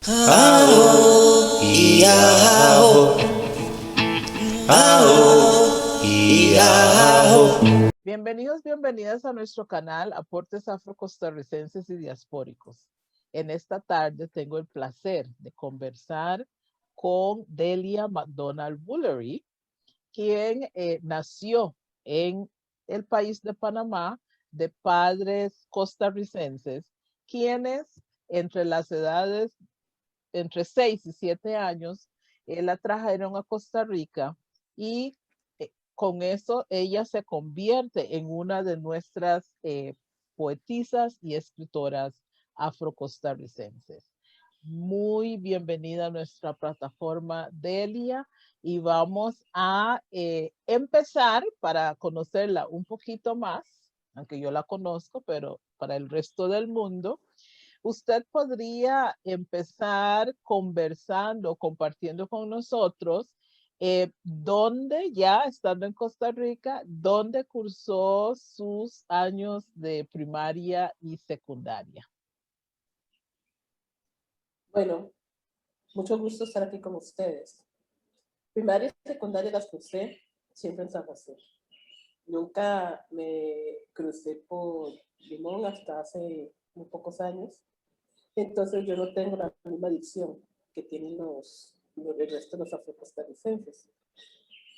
Aho, Iaho, Aho, Iaho. Bienvenidos, bienvenidas a nuestro canal Aportes Afro-Costarricenses y Diaspóricos. En esta tarde tengo el placer de conversar con Delia McDonald Woolery, quien nació en el país de Panamá de padres costarricenses, quienes entre las edades entre 6 y 7 años la trajeron a Costa Rica y con eso ella se convierte en una de nuestras poetisas y escritoras afrocostarricenses. Muy bienvenida a nuestra plataforma, Delia, y vamos a empezar para conocerla un poquito más, aunque yo la conozco, pero para el resto del mundo. Usted podría empezar conversando, compartiendo con nosotros dónde, ya estando en Costa Rica, dónde cursó sus años de primaria y secundaria. Bueno, mucho gusto estar aquí con ustedes. Primaria y secundaria las crucé siempre en San José. Nunca me crucé por Limón hasta hace muy pocos años. Entonces yo no tengo la misma dicción que tienen el resto de los afrocostarricenses.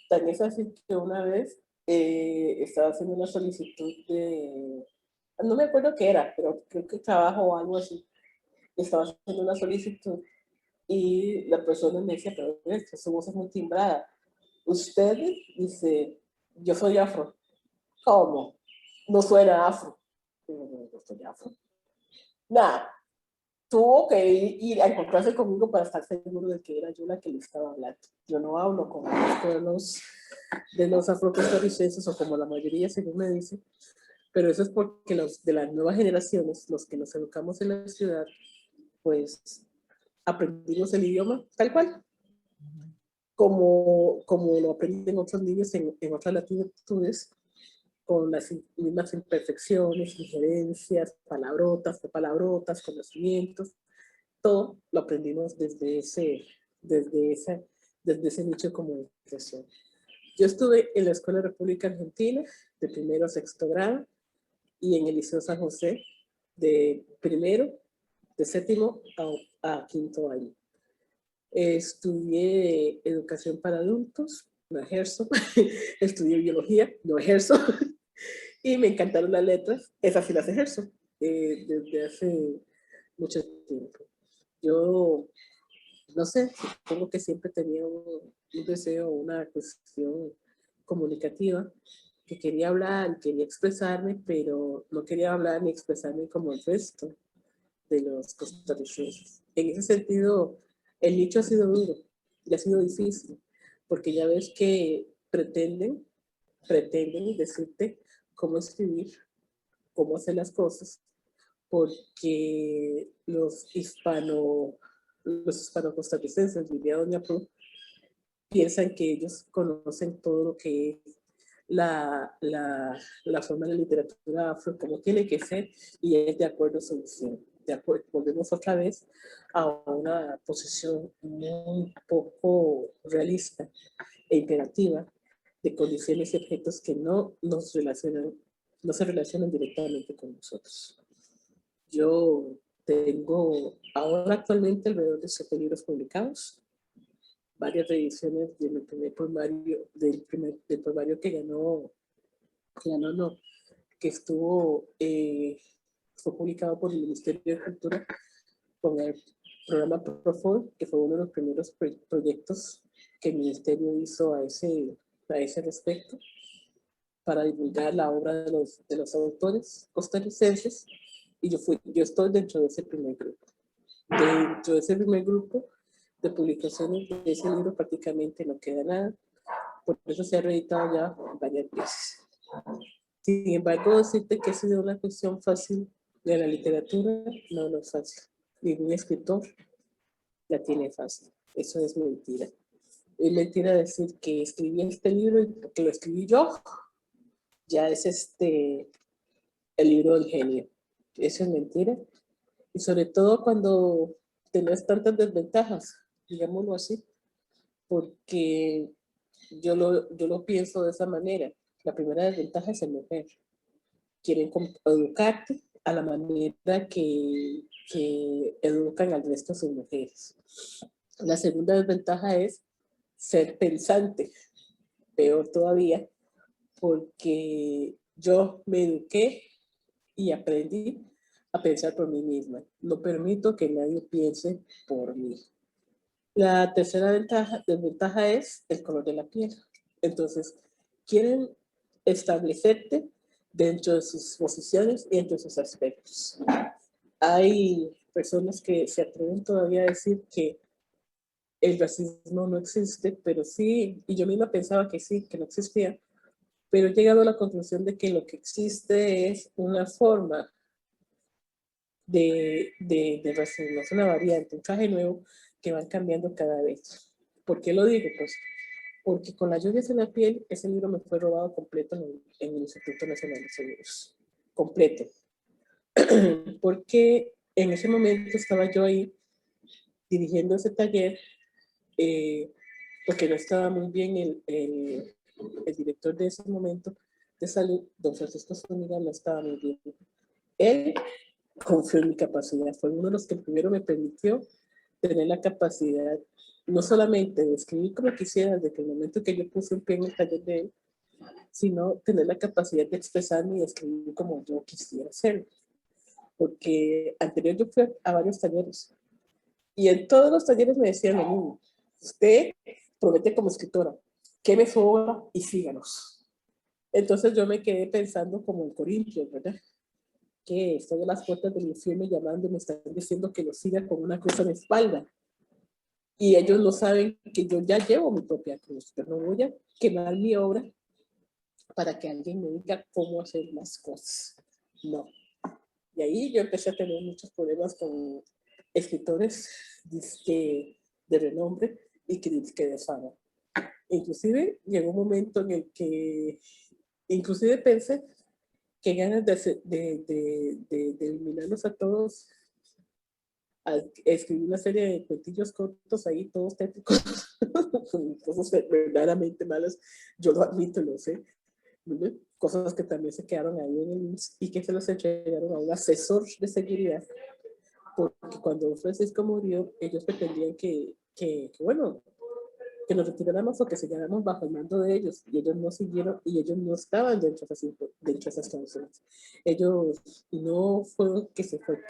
También es así que una vez estaba haciendo una solicitud de, no me acuerdo qué era, pero creo que trabajo o algo así. Estaba haciendo una solicitud y la persona me decía, pero su voz es muy timbrada. Usted dice, yo soy afro. ¿Cómo? No suena afro. No soy afro. Nada, tuvo que ir a encontrarse conmigo para estar seguro de que era yo la que le estaba hablando. Yo no hablo como de los afrocostarricenses o como la mayoría, según me dicen, pero eso es porque los de las nuevas generaciones, los que nos educamos en la ciudad, pues aprendimos el idioma tal cual, como lo aprenden otros niños en otras latitudes, con las mismas imperfecciones, injerencias, palabrotas, conocimientos. Todo lo aprendimos desde ese nicho de comunicación. Yo estuve en la Escuela República Argentina de primero a sexto grado y en el Liceo San José de primero, de séptimo a quinto año. Estudié educación para adultos, no ejerzo. Estudié biología, no ejerzo. Y me encantaron las letras, esas sí las ejerzo desde hace mucho tiempo. Yo, no sé, supongo que siempre tenía un deseo, una cuestión comunicativa, que quería hablar, quería expresarme, pero no quería hablar ni expresarme como el resto de los costarricenses. En ese sentido, el nicho ha sido duro y ha sido difícil, porque ya ves que pretenden decirte cómo escribir, cómo hacer las cosas, porque los hispano-costarricenses, diría Doña Pru, piensan que ellos conocen todo lo que es la forma de la literatura afro, como tiene que ser, y es de acuerdo a su visión. De acuerdo, volvemos otra vez a una posición muy poco realista e imperativa de condiciones y objetos que no se relacionan directamente con nosotros. Yo tengo ahora actualmente alrededor de 7 libros publicados, varias reediciones de mi primer poemario, del poemario que fue publicado por el Ministerio de Cultura con el programa PROFOR, que fue uno de los primeros proyectos que el Ministerio hizo a ese respecto, para divulgar la obra de los autores costarricenses, y yo estoy dentro de ese primer grupo. Dentro de ese primer grupo de publicaciones de ese libro prácticamente no queda nada, por eso se ha reeditado ya varias veces. Sin embargo, decirte que ha sido una cuestión fácil de la literatura, no es fácil. Ningún escritor la tiene fácil. Eso es mentira. Es mentira decir que escribí este libro y porque lo escribí yo, ya es el libro del genio. Eso es mentira. Y sobre todo cuando tenés tantas desventajas, digámoslo así, porque yo lo pienso de esa manera. La primera desventaja es ser mujer. Quieren educarte a la manera que educan al resto de sus mujeres. La segunda desventaja es ser pensante, peor todavía, porque yo me eduqué y aprendí a pensar por mí misma. No permito que nadie piense por mí. La tercera desventaja es el color de la piel. Entonces, quieren establecerte dentro de sus posiciones y dentro de sus aspectos. Hay personas que se atreven todavía a decir que el racismo no existe, pero sí, y yo misma pensaba que sí, que no existía, pero he llegado a la conclusión de que lo que existe es una forma de racismo, es una variante, un traje nuevo que van cambiando cada vez. ¿Por qué lo digo? Pues porque con las lluvias en la piel, ese libro me fue robado completo en el Instituto Nacional de Seguros. Completo. Porque en ese momento estaba yo ahí dirigiendo ese taller, porque no estaba muy bien el director de ese momento de salud, don Francisco Zúñiga, no estaba muy bien. Él confió en mi capacidad, fue uno de los que primero me permitió tener la capacidad no solamente de escribir como quisiera desde el momento que yo puse un pie en el taller de él, sino tener la capacidad de expresarme y escribir como yo quisiera hacerlo. Porque anterior yo fui a varios talleres y en todos los talleres me decían lo mismo: usted promete como escritora, queme su obra y síganos. Entonces yo me quedé pensando como en Corintios, ¿verdad? Que estoy a las puertas del infierno llamando y me están diciendo que lo siga con una cruz a mi espalda. Y ellos no saben que yo ya llevo mi propia cruz, pero no voy a quemar mi obra para que alguien me diga cómo hacer las cosas. No. Y ahí yo empecé a tener muchos problemas con escritores de renombre y que de fama. Inclusive llegó un momento en el que inclusive pensé que ganas de eliminarlos a todos, a escribir una serie de cuentillos cortos ahí, todos tétricos, cosas verdaderamente malas, yo lo admito, lo sé, ¿no? Cosas que también se quedaron ahí en el IMSS y que se los entregaron a un asesor de seguridad, porque cuando Francisco murió, ellos pretendían bueno, que nos retiráramos o que siguiéramos bajo el mando de ellos, y ellos no siguieron, y ellos no estaban dentro de esas cláusulas. Ellos no fue que fue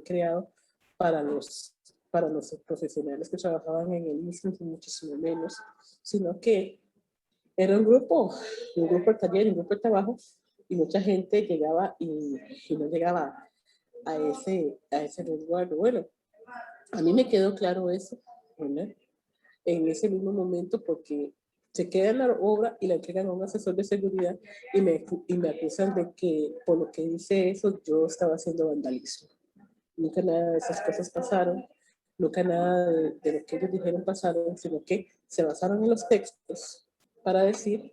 creado para los profesionales que trabajaban en el mismo, muchísimo menos, sino que era un grupo de taller, un grupo de trabajo, y mucha gente llegaba y no llegaba a ese resguardo. Bueno, a mí me quedó claro eso, ¿verdad? En ese mismo momento, porque se queda en la obra y la entregan a un asesor de seguridad y me acusan de que por lo que dice eso yo estaba haciendo vandalismo. Nunca nada de esas cosas pasaron, nunca nada de lo que ellos dijeron pasaron, sino que se basaron en los textos para decir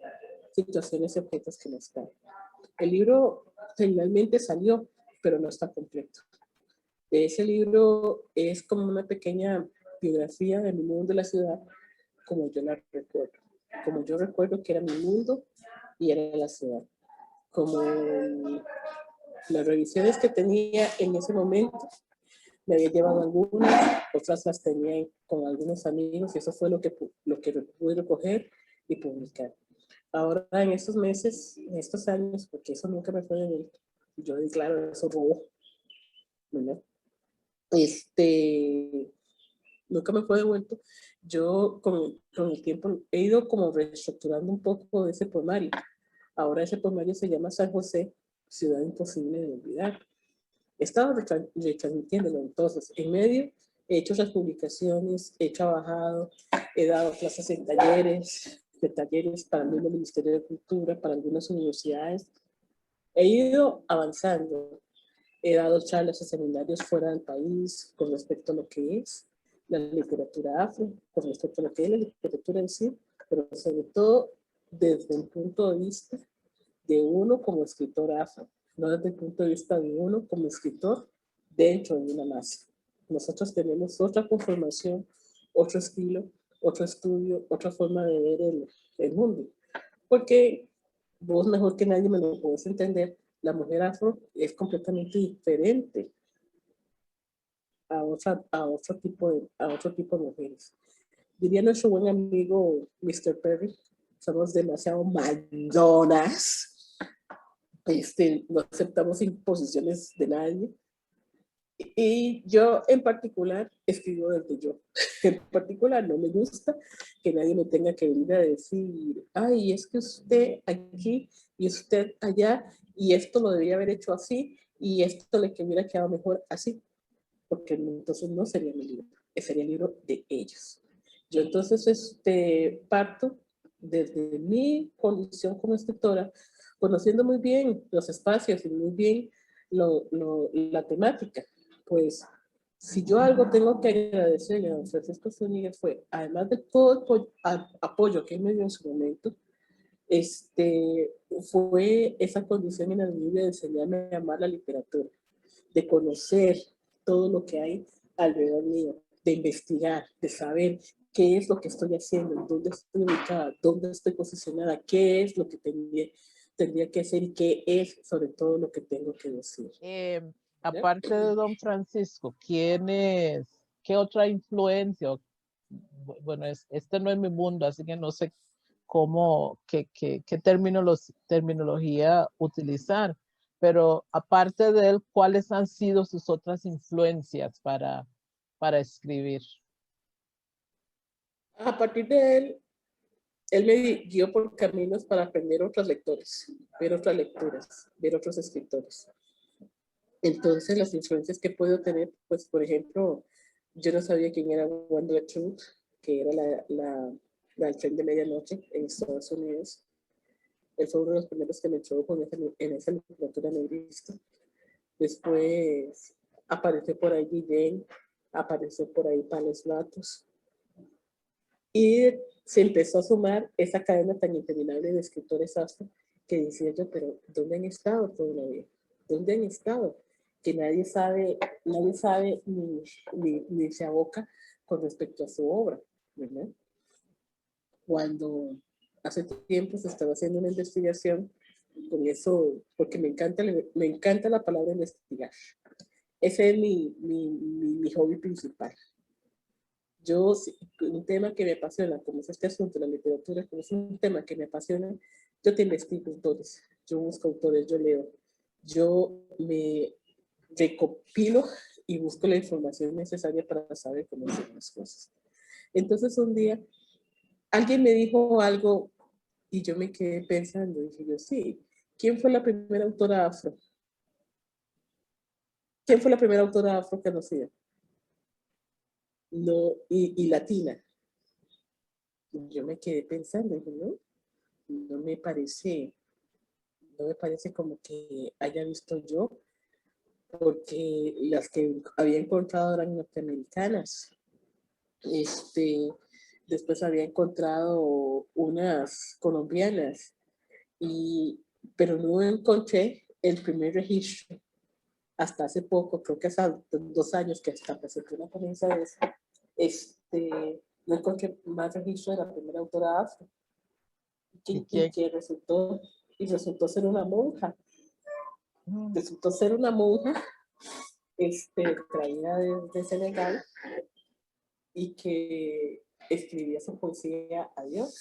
situaciones y objetos que no están. El libro finalmente salió, pero no está completo. Ese libro es como una pequeña biografía de mi mundo de la ciudad, como yo la recuerdo. Como yo recuerdo que era mi mundo y era la ciudad. Como las revisiones que tenía en ese momento, me había llevado algunas, otras las tenía con algunos amigos y eso fue lo que pude recoger y publicar. Ahora en estos meses, en estos años, porque eso nunca me fue devuelto, yo declaro eso robo, ¿verdad? Nunca me fue devuelto. Yo con el tiempo he ido como reestructurando un poco de ese poemario. Ahora ese poemario se llama San José, ciudad imposible de olvidar. He estado retransmitiéndolo, entonces en medio he hecho las publicaciones, he trabajado, he dado clases en talleres para el mismo Ministerio de Cultura, para algunas universidades. He ido avanzando. He dado charlas a seminarios fuera del país con respecto a lo que es la literatura afro, con respecto a lo que es la literatura en sí, pero sobre todo desde el punto de vista de uno como escritor afro, no desde el punto de vista de uno como escritor dentro de una masa. Nosotros tenemos otra conformación, otro estilo, otro estudio, otra forma de ver el mundo. Porque vos mejor que nadie me lo puedes entender, la mujer afro es completamente diferente a otro tipo de mujeres. Diría nuestro buen amigo Mr. Perry, somos demasiado mandonas, no aceptamos imposiciones de nadie. Y yo en particular escribo desde yo. En particular no me gusta que nadie me tenga que venir a decir, ay, es que usted aquí y usted allá y esto lo debería haber hecho así y esto le que hubiera quedado mejor así, porque entonces no sería mi libro, sería el libro de ellos. Yo entonces parto desde mi condición como escritora, conociendo muy bien los espacios y muy bien la temática. Pues si yo algo tengo que agradecerle a don Francisco Zúñiga fue, además de todo el apoyo que él me dio en su momento, fue esa condición inalienable de enseñarme a amar la literatura, de conocer todo lo que hay alrededor mío, de investigar, de saber qué es lo que estoy haciendo, dónde estoy ubicada, dónde estoy posicionada, qué es lo que tendría que hacer y qué es sobre todo lo que tengo que decir. Aparte de don Francisco, ¿qué otra influencia? Bueno, este no es mi mundo, así que no sé qué terminología utilizar, pero aparte de él, ¿cuáles han sido sus otras influencias para escribir? A partir de él me guió por caminos para aprender otros lectores, ver otras lecturas, ver otros escritores. Entonces, las influencias que puedo tener, pues, por ejemplo, yo no sabía quién era Wendell Truth, que era el tren de medianoche en Estados Unidos. Él fue uno de los primeros que me introdujo en esa literatura negrista. Después apareció por ahí Guillén, apareció por ahí Palos Latos. Y se empezó a sumar esa cadena tan interminable de escritores afro que decía yo, pero ¿dónde han estado toda la vida? ¿Dónde han estado? Que nadie sabe ni se aboca con respecto a su obra, ¿verdad? Cuando hace tiempo se estaba haciendo una investigación con eso, porque me encanta la palabra investigar. Ese es mi hobby principal. Yo, un tema que me apasiona, como es este asunto de la literatura, como es un tema que me apasiona, yo te investigo autores, yo busco autores, yo leo, yo me recopilo y busco la información necesaria para saber cómo hacer las cosas. Entonces un día alguien me dijo algo y yo me quedé pensando, y dije yo, sí, ¿quién fue la primera autora afro? ¿Quién fue la primera autora afro conocida? No, y latina. Yo me quedé pensando, dije, no me parece como que haya visto yo, porque las que había encontrado eran norteamericanas. Después había encontrado unas colombianas, pero no encontré el primer registro hasta hace poco, creo que hace 2 años que hasta presenté una ponencia de eso, no encontré más registro de la primera autora afro, y que resultó ser una monja. Resultó ser una monja traída de Senegal y que escribía su poesía a Dios.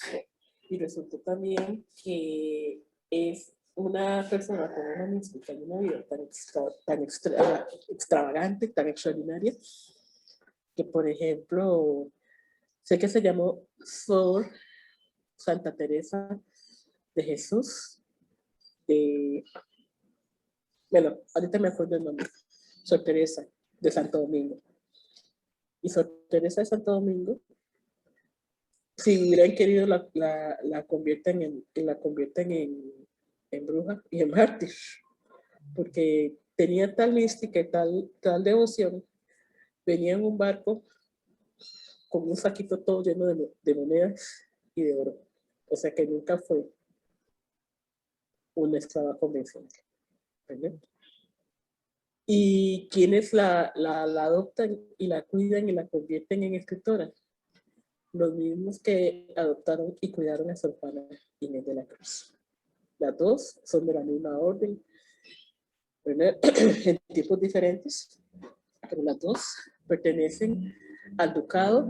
Y resultó también que es una persona con una mística y una vida tan extravagante, tan extraordinaria, que por ejemplo, sé que se llamó Sor Santa Teresa de Jesús, bueno, ahorita me acuerdo el nombre, Sor Teresa de Santo Domingo. Y Sor Teresa de Santo Domingo, si hubieran querido, la convierten en bruja y en mártir, porque tenía tal mística y tal devoción. Venía en un barco con un saquito todo lleno de monedas y de oro. O sea que nunca fue una esclava convencional. ¿Verdad? ¿Y quienes la adoptan y la cuidan y la convierten en escritora? Los mismos que adoptaron y cuidaron a Sor Juana Inés de la Cruz. Las dos son de la misma orden, ¿verdad? En tiempos diferentes, pero las dos pertenecen al ducado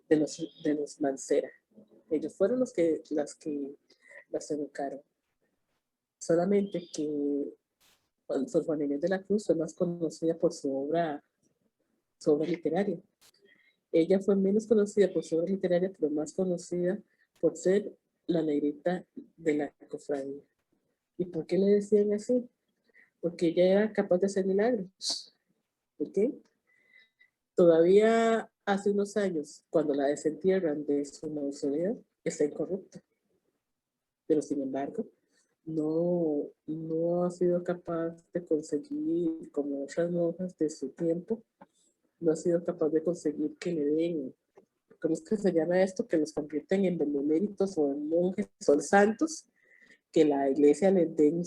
de los Mancera. Ellos fueron las que las educaron. Solamente que Sor Juana Inés de la Cruz fue más conocida por su obra literaria. Ella fue menos conocida por su obra literaria, pero más conocida por ser la negrita de la cofradía. ¿Y por qué le decían así? Porque ella era capaz de hacer milagros. ¿Ok? Todavía hace unos años, cuando la desentierran de su mausoleo, está incorrupta. Pero sin embargo, no ha sido capaz de conseguir, como otras monjas de su tiempo, no ha sido capaz de conseguir que le den, ¿cómo es que se llama esto? Que los convierten en beneméritos o en monjes o santos, que la iglesia les den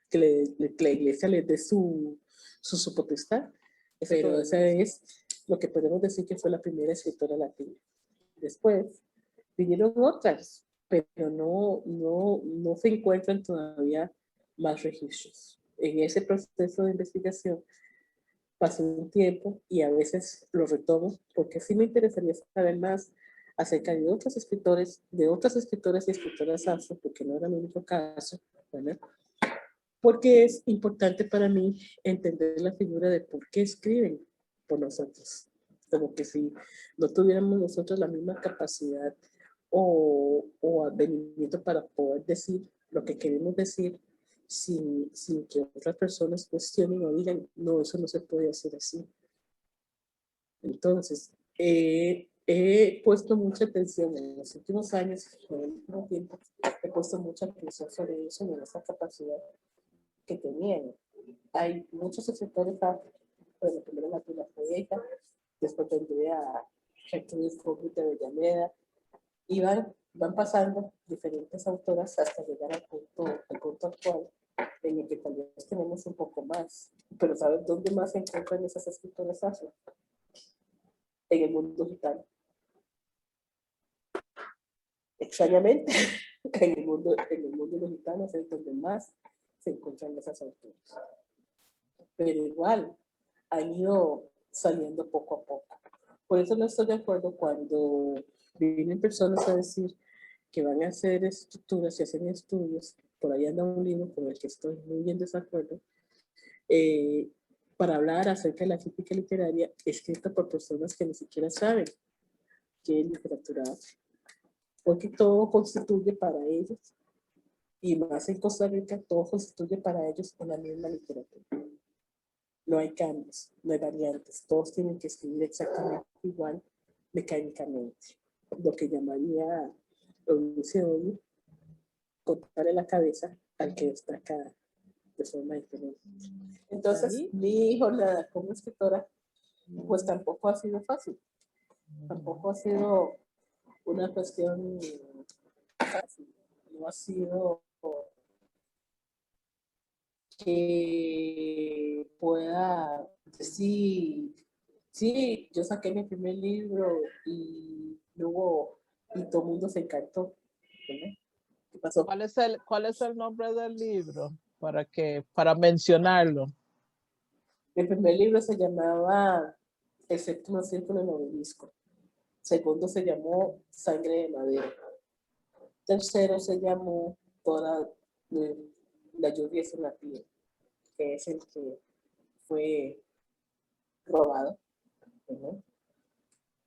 que la iglesia les dé su potestad. Pero esa es lo que podemos decir que fue la primera escritora latina. Después vinieron otras, pero no se encuentran todavía más registros. En ese proceso de investigación pasó un tiempo y a veces lo retomo porque sí me interesaría saber más acerca de otros escritores, de otras escritoras y escritoras afro, porque no era el único caso, ¿verdad? Porque es importante para mí entender la figura de por qué escriben por nosotros. Como que si no tuviéramos nosotros la misma capacidad o advenimiento para poder decir lo que queremos decir sin que otras personas cuestionen o digan, no, eso no se puede hacer así. Entonces, he puesto mucha atención en los últimos años, en el último tiempo, he puesto mucha atención sobre eso, en esa capacidad que tenían. Hay muchos escritores afro, pero la primera latina fue ella, después tendré a Gertrudis Corbett de Avellaneda, y van pasando diferentes autoras hasta llegar al punto actual, en el que tal vez tenemos un poco más. Pero ¿sabes dónde más se encuentran esas escritoras afro? En el mundo gitano. Extrañamente, en el mundo de los gitanos es donde más se encuentran esas autoras. Pero igual han ido saliendo poco a poco. Por eso no estoy de acuerdo cuando vienen personas a decir que van a hacer estructuras y hacen estudios. Por ahí anda un libro con el que estoy muy en desacuerdo, para hablar acerca de la crítica literaria escrita por personas que ni siquiera saben qué es literatura afro. Porque todo constituye para ellos, y más en Costa Rica, todo constituye para ellos una misma literatura. No hay cambios, no hay variantes, todos tienen que escribir exactamente igual mecánicamente. Lo que llamaría Eunice cortarle la cabeza al que destaca de forma diferente. Entonces, mi jornada como escritora, pues tampoco ha sido fácil. Tampoco ha sido una cuestión fácil. No ha sido que pueda decir, sí, yo saqué mi primer libro y luego y todo el mundo se encantó. ¿Verdad? ¿Qué pasó? ¿Cuál es el nombre del libro? Para mencionarlo. El primer libro se llamaba El séptimo círculo en obelisco. Segundo se llamó Sangre de madera. Tercero se llamó Toda la lluvia es una piel, que es el que fue robado. ¿No?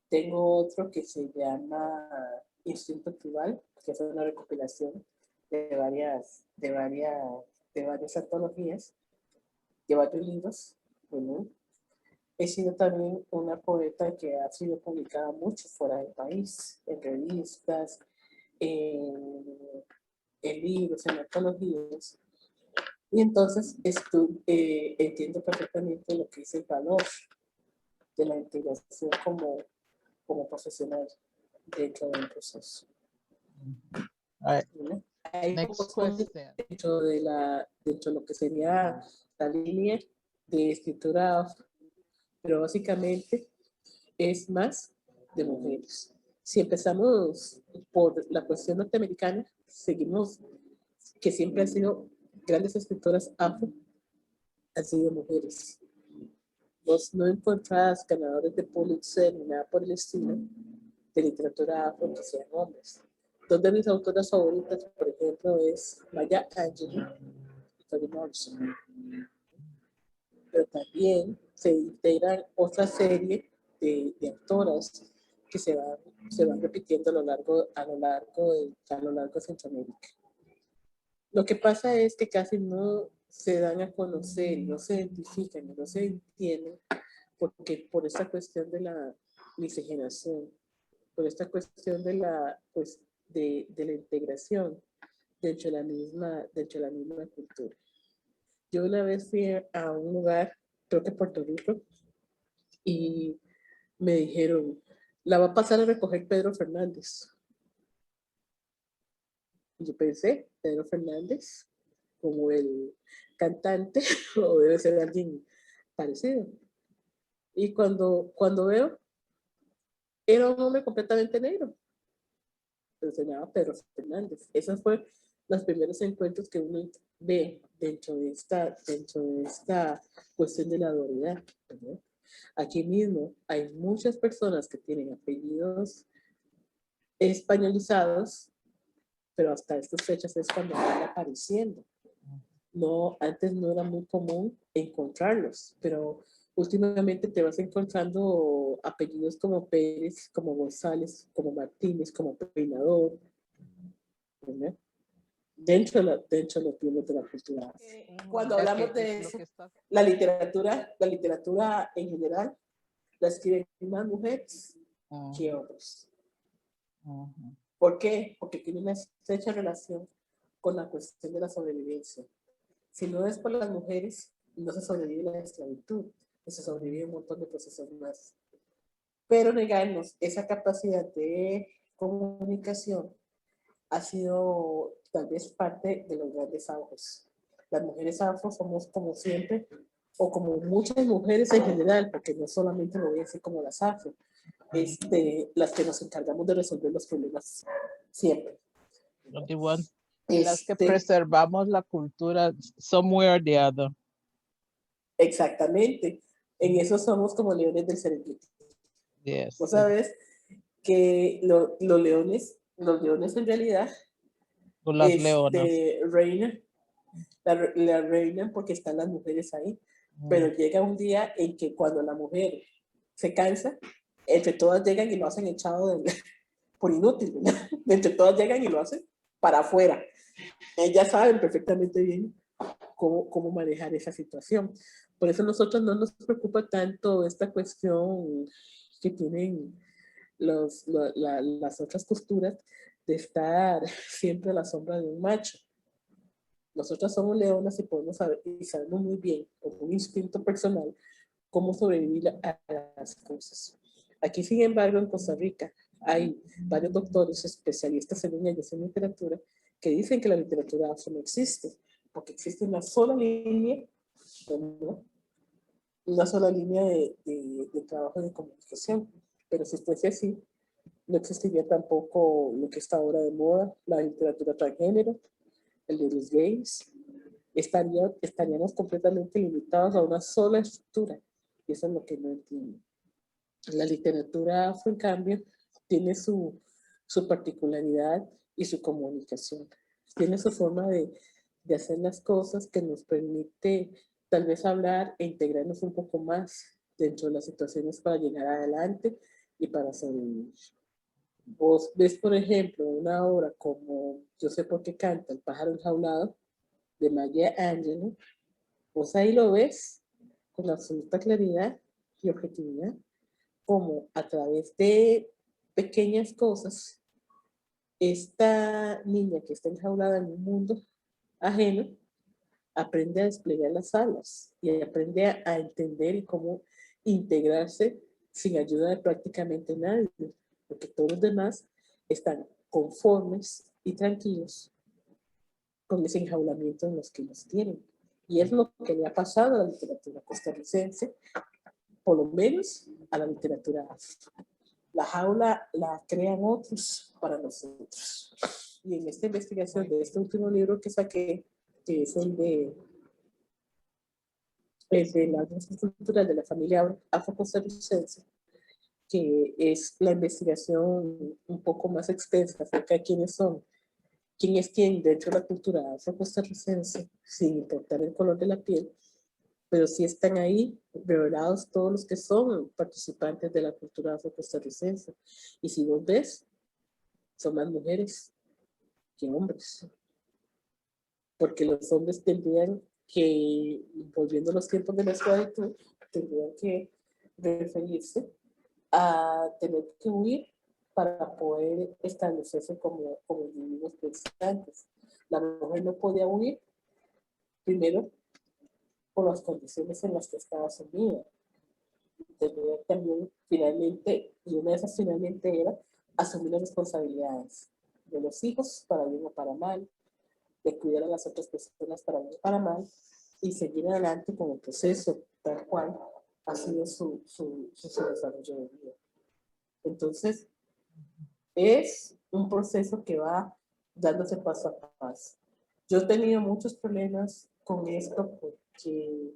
Tengo otro que se llama Instinto Tribal, que es una recopilación de varias antologías, de varios libros. Bueno, he sido también una poeta que ha sido publicada mucho fuera del país, en revistas, en libros, en antologías. Y entonces entiendo perfectamente lo que es el valor de la integración como profesional dentro del proceso. Hay Next question. dentro de lo que sería la línea de escritura afro, pero básicamente es más de mujeres. Si empezamos por la cuestión norteamericana, seguimos que siempre han sido grandes escritoras afro, han sido mujeres. Vos no encontrás ganadores de Pulitzer ni nada por el estilo de literatura afro que sean hombres. Dos de mis autoras favoritas, por ejemplo, es Maya Angelou y Toni Morrison. Pero también se integran otra serie de autoras que se van repitiendo a lo largo de Centroamérica. Lo que pasa es que casi no se dan a conocer, no se identifican, no se entienden, porque por esta cuestión de la miscigenación, por esta cuestión de la, pues, de la integración dentro de la misma cultura. Yo una vez fui a un lugar, creo que Puerto Rico, y me dijeron, la va a pasar a recoger Pedro Fernández. Y yo pensé, Pedro Fernández, como el cantante, o debe ser alguien parecido. Y cuando veo, era un hombre completamente negro. Pero se llamaba Pedro Fernández. Esos fueron los primeros encuentros que uno ve dentro de esta cuestión de la dualidad, ¿verdad? Aquí mismo hay muchas personas que tienen apellidos españolizados, pero hasta estas fechas es cuando van apareciendo. No, antes no era muy común encontrarlos, pero últimamente te vas encontrando apellidos como Pérez, como González, como Martínez, como Peinador, ¿verdad? Dentro de los bienes de la cultura. Cuando hablamos de eso, la literatura en general la escriben más mujeres que hombres. ¿Por qué? Porque tiene una estrecha relación con la cuestión de la sobrevivencia. Si no es por las mujeres, no se sobrevive la esclavitud, se sobrevive un montón de procesos más. Pero negarnos esa capacidad de comunicación ha sido tal vez parte de los grandes auges. Las mujeres afro somos como siempre, o como muchas mujeres en general, porque no solamente lo voy a decir como las afro, las que nos encargamos de resolver los problemas siempre. Las que preservamos la cultura somewhere or the other. Exactamente. En eso somos como leones del Serengeti. Yes. Vos sabes que los leones en realidad reinan porque están las mujeres ahí. Pero llega un día en que cuando la mujer se cansa, entre todas llegan y lo hacen echado por inútil, ¿verdad? Entre todas llegan y lo hacen para afuera. Ellas saben perfectamente bien cómo manejar esa situación. Por eso nosotros no nos preocupa tanto esta cuestión que tienen las otras culturas de estar siempre a la sombra de un macho. Nosotros somos leonas y podemos saber, y sabemos muy bien, con un instinto personal, cómo sobrevivir a las cosas. Aquí, sin embargo, en Costa Rica, hay varios doctores especialistas en ellas en literatura que dicen que la literatura afro no existe, porque existe una sola línea, ¿no? Una sola línea de trabajo de comunicación. Pero si fuese así, no existiría tampoco lo que está ahora de moda, la literatura transgénero, el de los gays. Estaríamos completamente limitados a una sola estructura. Y eso es lo que no entiendo. La literatura afro, en cambio, tiene su particularidad y su comunicación. Tiene su forma de hacer las cosas que nos permite tal vez hablar e integrarnos un poco más dentro de las situaciones para llegar adelante y para sobrevivir. Vos ves, por ejemplo, una obra como Yo sé por qué canta el pájaro enjaulado, de Maya Angelou, vos ahí lo ves con absoluta claridad y objetividad, como a través de pequeñas cosas, esta niña que está enjaulada en un mundo ajeno, aprende a desplegar las alas y aprende a entender y cómo integrarse sin ayuda de prácticamente nadie, porque todos los demás están conformes y tranquilos con ese enjaulamiento en los que los tienen. Y es lo que le ha pasado a la literatura costarricense, por lo menos a la literatura afro. La jaula la crean otros para nosotros. Y en esta investigación de este último libro que saqué, que es el de las nuestras culturas de la familia afro-costarricense, que es la investigación un poco más extensa acerca de quién es quién dentro de la cultura afro-costarricense, sin importar el color de la piel, pero sí están ahí revelados todos los que son participantes de la cultura afro-costarricense. Y si vos ves, son más mujeres que hombres, porque los hombres tendrían que, volviendo a los tiempos de la esclavitud, tendrían que referirse a tener que huir para poder establecerse como individuos pensantes. La mujer no podía huir, primero, por las condiciones en las que estaba sumida. Tenía también, finalmente, y una de esas finalmente era asumir las responsabilidades de los hijos, para bien o para mal, de cuidar a las otras personas para bien o para mal, y seguir adelante con el proceso tal cual ha sido su desarrollo de vida. Entonces, es un proceso que va dándose paso a paso. Yo he tenido muchos problemas con esto porque,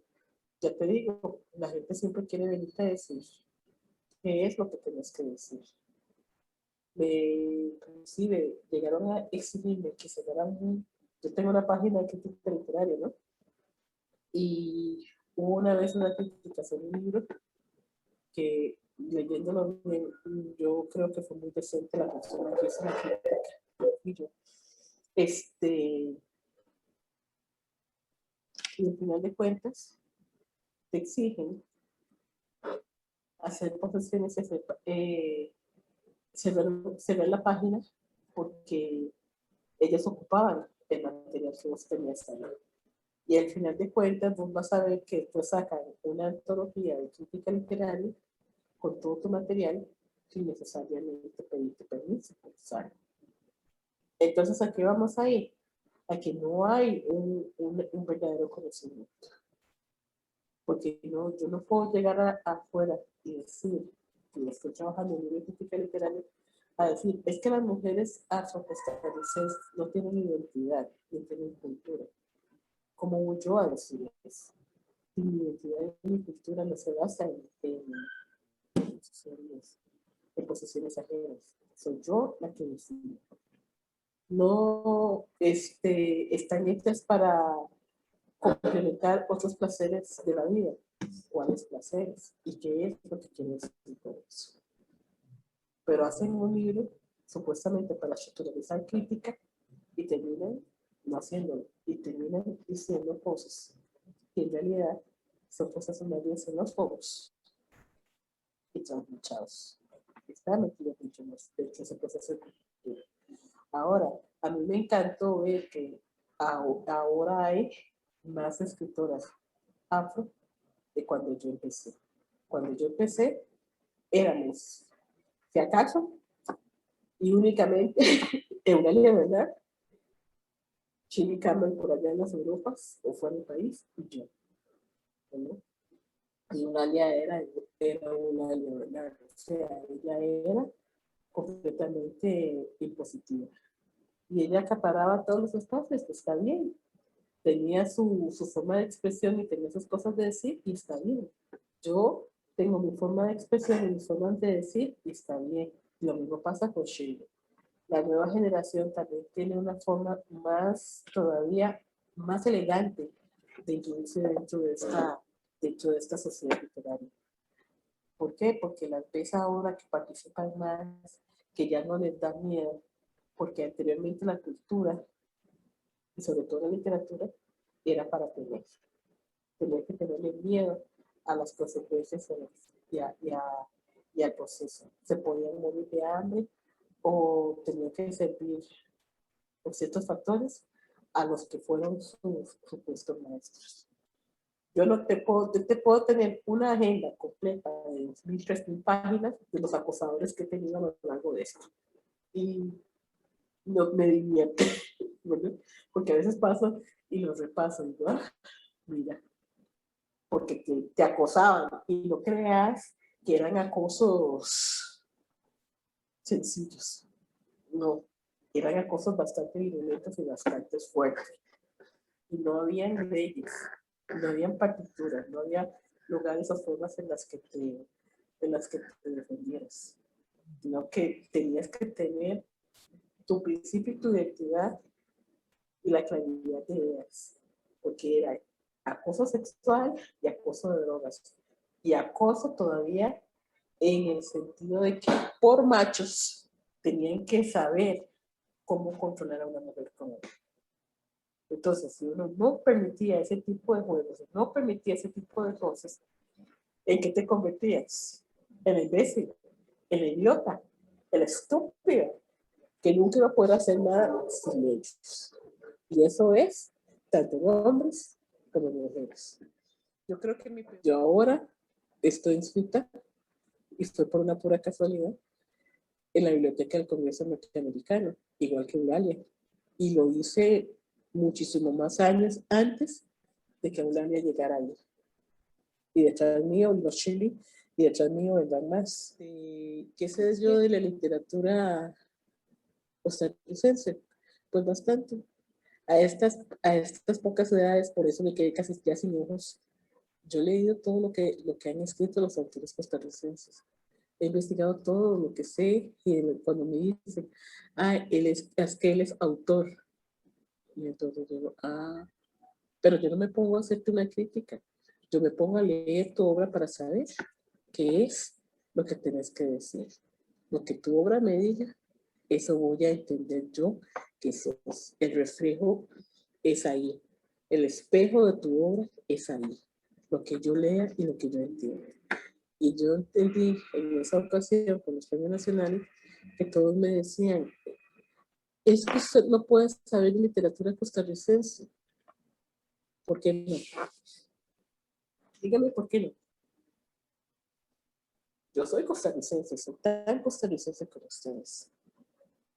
ya te digo, la gente siempre quiere venir a decir qué es lo que tienes que decir. Inclusive llegaron a exigirme que se dieran yo tengo una página de crítica literaria, ¿no? Y hubo una vez una criticación de un libro que, leyéndolo bien, yo creo que fue muy decente la persona que hizo la crítica. Y yo, y al final de cuentas, te exigen hacer profesiones, cerrar la página porque ellos ocupaban el material que vos tenías ahí. Y al final de cuentas, vos vas a ver que después sacan una antología de crítica literaria con todo tu material sin necesariamente pedirte permiso por usarlo. Entonces, ¿a qué vamos a ir? A que no hay un verdadero conocimiento. Porque no, yo no puedo llegar afuera y decir que estoy trabajando en una crítica literaria a decir, es que las mujeres afro-costarricenses no tienen identidad, no tienen cultura. ¿Cómo voy yo a decir eso? Mi identidad y mi cultura no se basa en posesiones ajenas. Soy yo la que decido. No están hechas para complementar otros placeres de la vida. ¿Cuáles placeres? ¿Y qué es lo que quiere decir todo eso? Pero hacen un libro supuestamente para naturalizar crítica y terminan no haciéndolo y terminan diciendo cosas que en realidad son cosas más bien xenófobos y trasnochados. Está metido mucho más dentro de ese proceso de cultura. Ahora, a mí me encantó ver que ahora hay más escritoras afro de cuando yo empecé. Cuando yo empecé, éramos, si acaso, y únicamente Eulalia, ¿verdad? Chini Campbell por allá en las Europas, o fuera del país, y yo. ¿No? Y Eulalia era Eulalia, ¿verdad? O sea, ella era completamente impositiva. Y ella acaparaba todos los espacios, que está bien. Tenía su forma de expresión y tenía sus cosas de decir, y está bien. Yo tengo mi forma de expresión y mi forma de decir, y está bien. Lo mismo pasa con Sheila. La nueva generación también tiene una forma todavía más elegante de incluirse dentro de esta sociedad literaria. ¿Por qué? Porque las ves ahora que participan más, que ya no les da miedo, porque anteriormente la cultura, y sobre todo la literatura, era para tener que tenerle miedo a las consecuencias y al proceso. Se podían morir de hambre o tenían que servir por ciertos factores a los que fueron sus supuestos maestros. Yo no te puedo tener una agenda completa de 2.000, 3.000 páginas de los acosadores que he tenido a lo largo de esto. Y no me divierte, ¿verdad? Porque a veces paso y los repaso y digo, mira, porque te acosaban y no creas que eran acosos sencillos, no, eran acosos bastante violentos y bastante fuertes. Y no habían leyes, no habían partituras, no había lugares o formas en las que te defendieras, sino que tenías que tener tu principio y tu identidad y la claridad de ideas, porque era acoso sexual y acoso de drogas, y acoso todavía en el sentido de que por machos tenían que saber cómo controlar a una mujer con él. Entonces, si uno no permitía ese tipo de juegos, no permitía ese tipo de cosas, ¿en qué te convertías? En el imbécil, el idiota, el estúpido, que nunca iba a poder hacer nada sin ellos. Y eso es tanto en hombres como en mujeres. Yo creo que yo ahora estoy inscrita, y fue por una pura casualidad, en la Biblioteca del Congreso Norteamericano, igual que Eulalia. Y lo hice muchísimo más años antes de que Eulalia llegara ahí. Y detrás mío, los Shirley, y detrás mío vendrán más. ¿Qué sé yo de la literatura costarricense? Pues bastante. A estas pocas edades, por eso me quedé casi ya sin ojos. Yo he leído todo lo que han escrito los autores costarricenses. He investigado todo lo que sé, y cuando me dicen, es que él es autor. Y entonces digo, pero yo no me pongo a hacerte una crítica. Yo me pongo a leer tu obra para saber qué es lo que tenés que decir. Lo que tu obra me diga, eso voy a entender yo que eso es. El reflejo es ahí. El espejo de tu obra es ahí. Lo que yo lea y lo que yo entiendo. Y yo entendí en esa ocasión con los premios nacionales que todos me decían, es que usted no puede saber de literatura costarricense. ¿Por qué no? Dígame por qué no. Yo soy costarricense, soy tan costarricense como ustedes.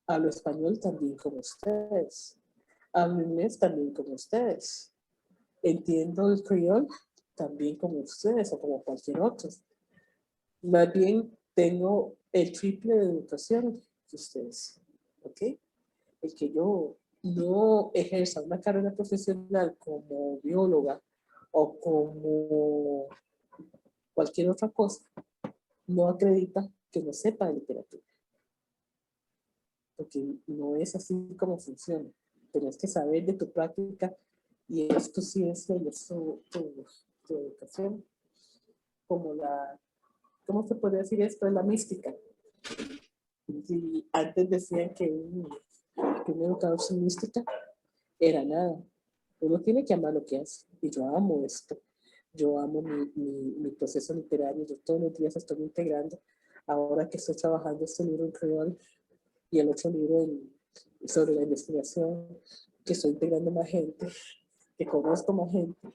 Hablo español también como ustedes. Hablo inglés también como ustedes. Entiendo el criol también como ustedes o como cualquier otro. Más bien tengo el triple de educación que ustedes. ¿Ok? El que yo no ejerza una carrera profesional como bióloga o como cualquier otra cosa, no acredita que no sepa de literatura. Porque no es así como funciona. Tienes que saber de tu práctica y es tu ciencia y es tu educación. Como ¿cómo se puede decir esto? Es la mística. Y antes decían que un educador sin mística era nada. Uno tiene que amar lo que hace. Y yo amo esto. Yo amo mi proceso literario. Yo todos los días estoy integrando. Ahora que estoy trabajando este libro en creol y el otro libro sobre la investigación, que estoy integrando más gente, que conozco más gente.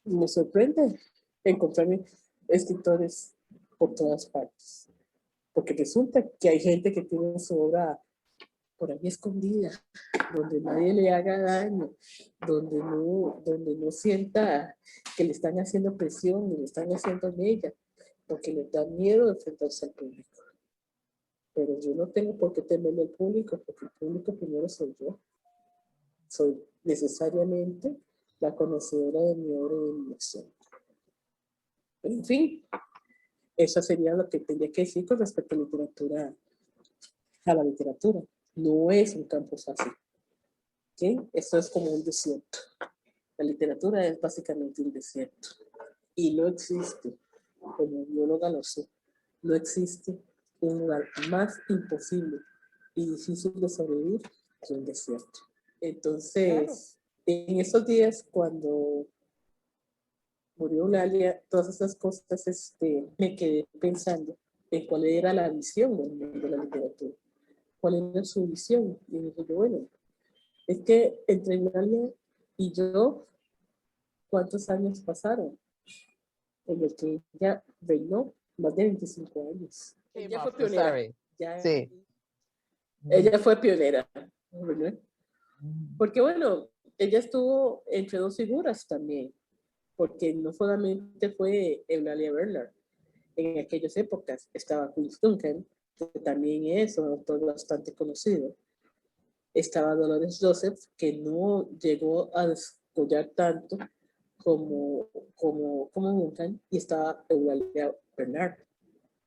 Y me sorprende encontrarme escritores por todas partes. Porque resulta que hay gente que tiene su obra por ahí escondida, donde nadie le haga daño, donde no sienta que le están haciendo presión, ni le están haciendo mella, porque les da miedo enfrentarse al público. Pero yo no tengo por qué temerle al público, porque el público primero soy yo. Soy necesariamente la conocedora de mi obra y de mi acción. En fin, eso sería lo que tendría que decir con respecto a la literatura. No es un campo fácil. ¿Okay? Esto es como un desierto. La literatura es básicamente un desierto. Y no existe, como bióloga lo sé, no existe un lugar más imposible y difícil de sobrevivir que un desierto. Entonces, en esos días, cuando murió Eulalia, todas esas cosas, me quedé pensando en cuál era la visión del mundo de la literatura, cuál era su visión. Y dije yo, bueno, es que entre Eulalia y yo, ¿cuántos años pasaron? En el que ella reinó más de 25 años. Ella fue pionera. Sí. Ella fue pionera, ¿verdad? Porque bueno, ella estuvo entre dos figuras también, porque no solamente fue Eulalia Bernard. En aquellas épocas estaba Chris Duncan, que también es un autor bastante conocido. Estaba Dolores Joseph, que no llegó a descollar tanto como Duncan, y estaba Eulalia Bernard,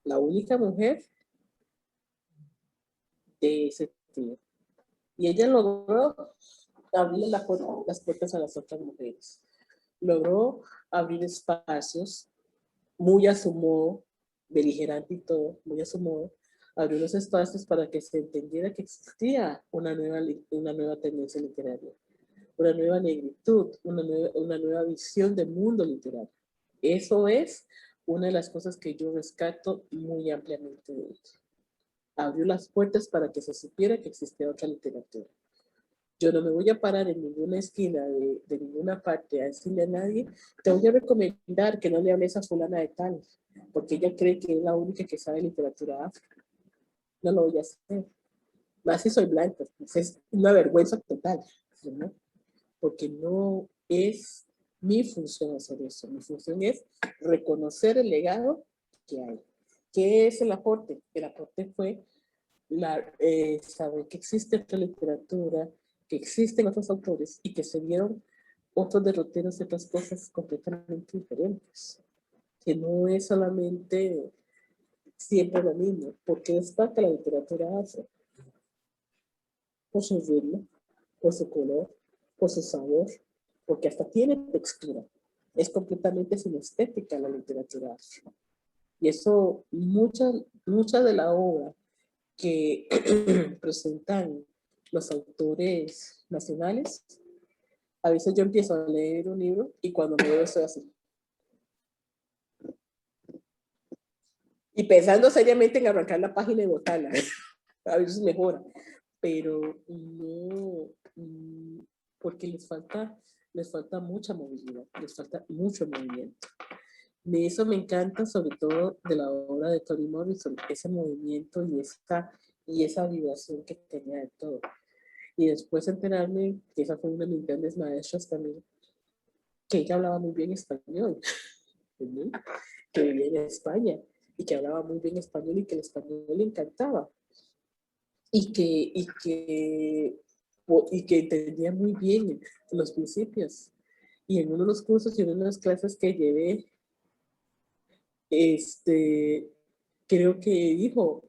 la única mujer de ese tío. Y ella logró abrir las puertas a las otras mujeres. Logró abrir espacios muy a su modo, beligerante y todo, muy a su modo, abrió los espacios para que se entendiera que existía una nueva tendencia literaria, una nueva negritud, una nueva visión del mundo literario. Eso es una de las cosas que yo rescato muy ampliamente de ella. Abrió las puertas para que se supiera que existía otra literatura. Yo no me voy a parar en ninguna esquina de ninguna parte a decirle a nadie, te voy a recomendar que no le hables a fulana de tal, porque ella cree que es la única que sabe literatura afro. No lo voy a hacer. Más si soy blanca, pues es una vergüenza total, ¿no? Porque no es mi función hacer eso. Mi función es reconocer el legado que hay. ¿Qué es el aporte? El aporte fue saber que existe otra literatura, que existen otros autores y que se dieron otros derroteros de otras cosas completamente diferentes. Que no es solamente siempre lo mismo. ¿Por qué destaca la literatura afro? Por su ritmo, por su color, por su sabor, porque hasta tiene textura. Es completamente sinestética la literatura afro. Y eso, mucha de la obra que presentan los autores nacionales, a veces yo empiezo a leer un libro y cuando me veo estoy así. Y pensando seriamente en arrancar la página y botarla. A veces mejora, pero no, porque les falta mucha movilidad, les falta mucho movimiento. De eso me encanta, sobre todo de la obra de Toni Morrison, ese movimiento y esa vibración que tenía de todo. Y después enterarme, que esa fue una de mis grandes maestras también, que ella hablaba muy bien español, ¿sí? Que vivía en España y que hablaba muy bien español y que el español le encantaba. Y que entendía muy bien los principios. Y en uno de los cursos y en una de las clases que llevé, creo que dijo,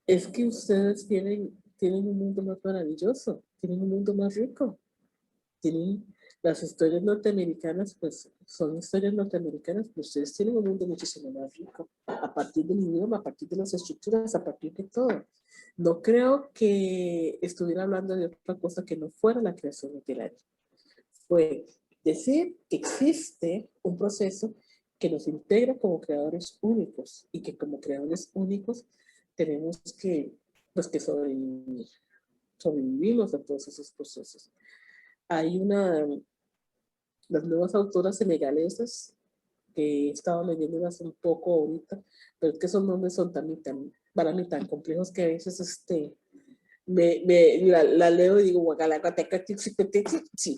es que ustedes tienen un mundo más maravilloso, tienen un mundo más rico, tienen las historias norteamericanas, pues son historias norteamericanas, pero ustedes tienen un mundo muchísimo más rico, a partir del idioma, a partir de las estructuras, a partir de todo. No creo que estuviera hablando de otra cosa que no fuera la creación literaria. Fue decir que existe un proceso que nos integra como creadores únicos y que como creadores únicos tenemos que, pues, que sobrevivir. Sobrevivimos a todos esos procesos. Hay las nuevas autoras senegalesas que he estado leyéndolas un poco ahorita, pero es que esos nombres son para mí tan complejos que a veces la leo y digo, sí,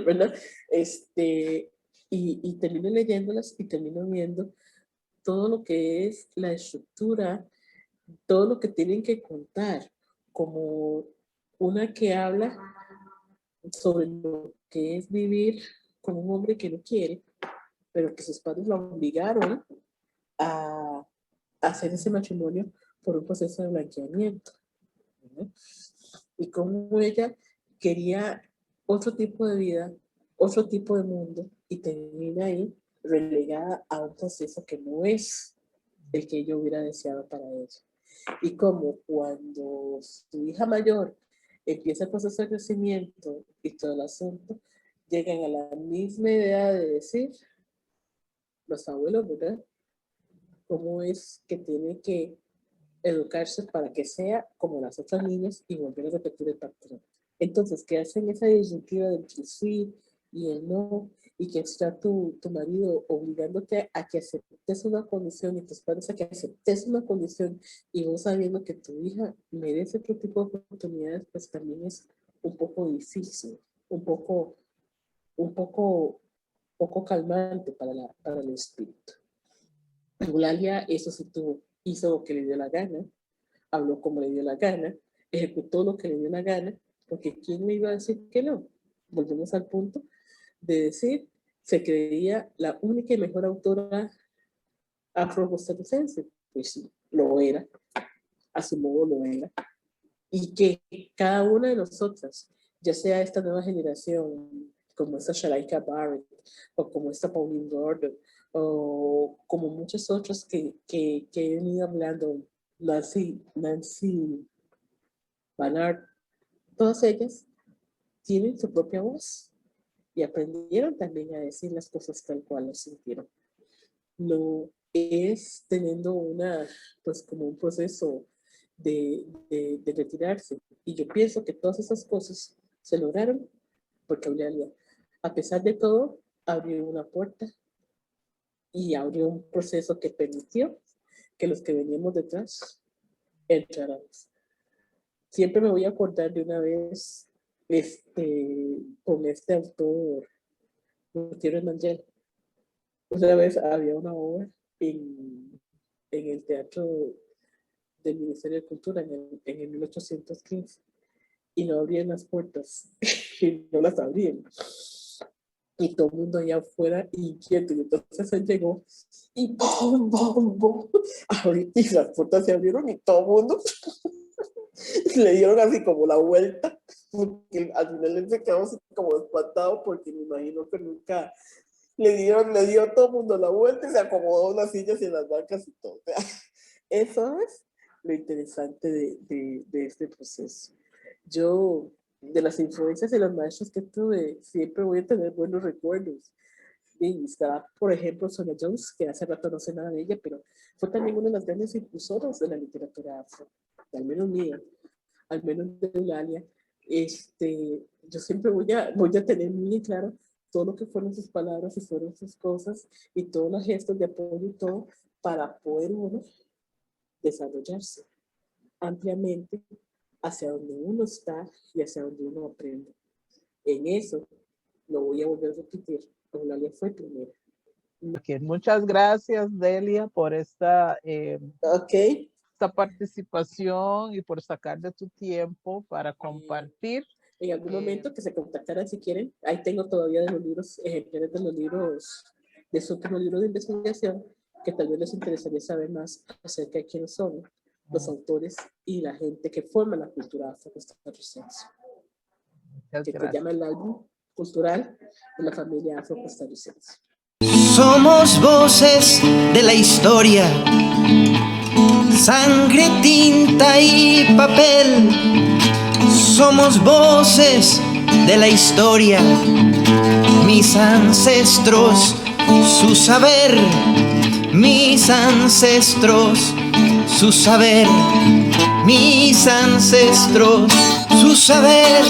¿verdad? Y termino leyéndolas y termino viendo todo lo que es la estructura, todo lo que tienen que contar, como una que habla sobre lo que es vivir con un hombre que no quiere, pero que sus padres la obligaron a hacer ese matrimonio por un proceso de blanqueamiento, ¿no? Y como ella quería otro tipo de vida, otro tipo de mundo, y termina ahí relegada a un proceso que no es el que ella hubiera deseado para ella. Y como cuando su hija mayor empieza el proceso de crecimiento y todo el asunto, llegan a la misma idea de decir, los abuelos, ¿verdad? Cómo es que tiene que educarse para que sea como las otras niñas y volver a repetir el patrón. Entonces, que hacen esa disyuntiva del sí y el no, y que está tu marido obligándote a que aceptes una condición y tus padres a que aceptes una condición y vos sabiendo que tu hija merece otro tipo de oportunidades, pues también es un poco difícil, un poco poco calmante para el espíritu. Eulalia, eso sí hizo lo que le dio la gana, habló como le dio la gana, ejecutó lo que le dio la gana, porque ¿quién me iba a decir que no? Volvemos al punto de decir, se creía la única y mejor autora afro-costarricense. Pues sí, lo era, a su modo lo era. Y que cada una de nosotras, ya sea esta nueva generación, como esta Shalaika Barrett, o como esta Pauline Gordon, o como muchos otros que he venido hablando, Nancy Bannard, todas ellas tienen su propia voz y aprendieron también a decir las cosas tal cual las sintieron. No es teniendo pues como un proceso de retirarse. Y yo pienso que todas esas cosas se lograron porque Eulalia, a pesar de todo, abrió una puerta y abrió un proceso que permitió que los que veníamos detrás entráramos. Siempre me voy a acordar de una vez con este autor, Gutiérrez Mangel. Una vez había una obra en el Teatro del Ministerio de Cultura en el 1815 y no abrían las puertas y no las abrían y todo el mundo allá afuera inquieto y entonces él llegó y ¡bum, bum, bum! Y las puertas se abrieron y todo el mundo le dieron así como la vuelta porque al final él se quedó así como espantado porque me imagino que nunca le dio todo el mundo la vuelta y se acomodó en las sillas y en las bancas y todo. O sea, eso es lo interesante de este proceso. Yo, de las influencias de los maestros que tuve, siempre voy a tener buenos recuerdos. Y está, por ejemplo, Sonia Jones, que hace rato no sé nada de ella, pero fue también una de las grandes impulsoras de la literatura afro, al menos mía, al menos de Eulalia. Yo siempre voy a tener muy claro todo lo que fueron sus palabras y fueron sus cosas y todos los gestos de apoyo y todo para poder uno desarrollarse ampliamente hacia donde uno está y hacia donde uno aprende. En eso, lo voy a volver a repetir, Eulalia fue primera. Okay. Muchas gracias, Delia, por esta participación y por sacar de tu tiempo para compartir. En algún momento que se contactaran si quieren. Ahí tengo todavía de los libros, ejemplares de los libros, de su último libro de investigación, que tal vez les interesaría saber más acerca de quiénes son los autores y la gente que forma la cultura afro-costarricense. Que se llama el álbum cultural de la familia afro-costarricense. Somos voces de la historia, sangre, tinta y papel. Somos voces de la historia, mis ancestros, su saber, mis ancestros, su saber, mis ancestros, su saber.